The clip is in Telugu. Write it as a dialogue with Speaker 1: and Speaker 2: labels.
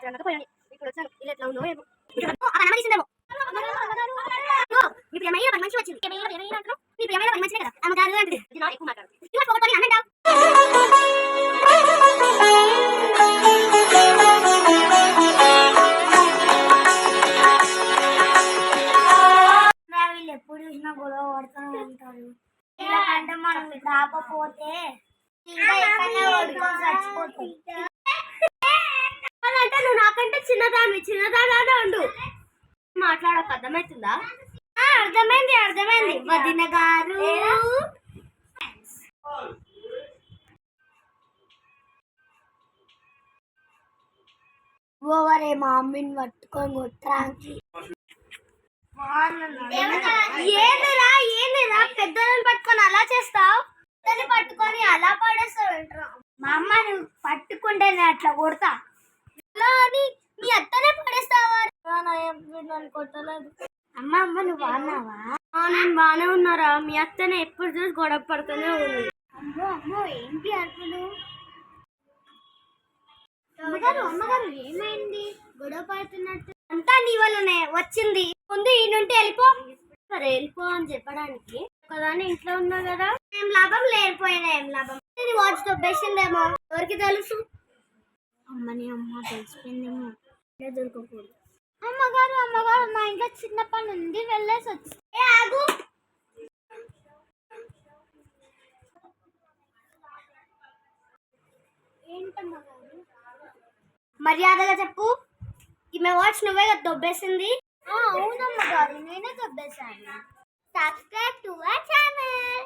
Speaker 1: మాట్లాడక పోయాను. ఇప్పుడు వచ్చాను. ఇల్లు ఎట్లా ఉందో ఏమో. మీ ప్రియమైన పని మంచి వచ్చింది. మీ ప్రియమైన పని మంచిదే కదా అమ్మగారు అంటే ఎక్కువ మాట్లాడు. ఇలా పోగొట్టుకొని అన్నంటావు. వీళ్ళు ఎప్పుడు చూసినా గొడవ పడుతూనే ఉంటారు. అంటే మనం రాకపోతే ఇంకా ఎక్కడనే ఓడుకొని చచ్చిపోతాయి. అంటే నువ్వు నాకంటే చిన్నదానే ఉండు. మాట్లాడక అర్థమవుతుందా? అర్థమైంది వదిన గారు. ఓవరే మా అమ్మని పట్టుకొని కొట్టడానికి. ఏందిరా పెద్దలను పట్టుకొని అలా చేస్తావు? పెద్దని పట్టుకొని అలా పడేస్తావు. మా అమ్మ నువ్వు పట్టుకుంటే నేను అట్లా కొడతా. అలా అని మీ అత్తనే పడేస్తావా? కొట్టలేదు. అమ్మ నువ్వు బాగున్నావా? నేను బాగానే ఉన్నారా. మీ అత్తనే ఎప్పుడు చూసి గొడవ పడుతూనే ఉంది. అమ్మో ఏంటి అర్థలు? అమ్మగారు ఏమైంది? గొడవ పడుతున్నట్టు. అంతా నీ వల్లనే వచ్చింది. ముందు ఈ నుండి వెళ్ళిపో. సరే వెళ్ళిపో అని చెప్పడానికి ఒకదాని ఇంట్లో ఉన్నా కదా. ఏం లాభం లేకపోయినా ఏం లాభం. వాచ్ దొబ్బేసిందేమో. ఎవరికి తెలుసు? అమ్మ తెలిసిపోయిందేమో. దొరకకూడదు. అమ్మగారు మా ఇంట్లో చిన్న పని ఉంది, వెళ్ళేసి వచ్చి. ఆగు. ఏంటమ్మగారు? మర్యాదగా చెప్పు. ఈమె వాచ్ నువ్వే కదా దొబ్బేసింది? అవునమ్మగారు నేనే దొబ్బేశాను. Subscribe to our channel.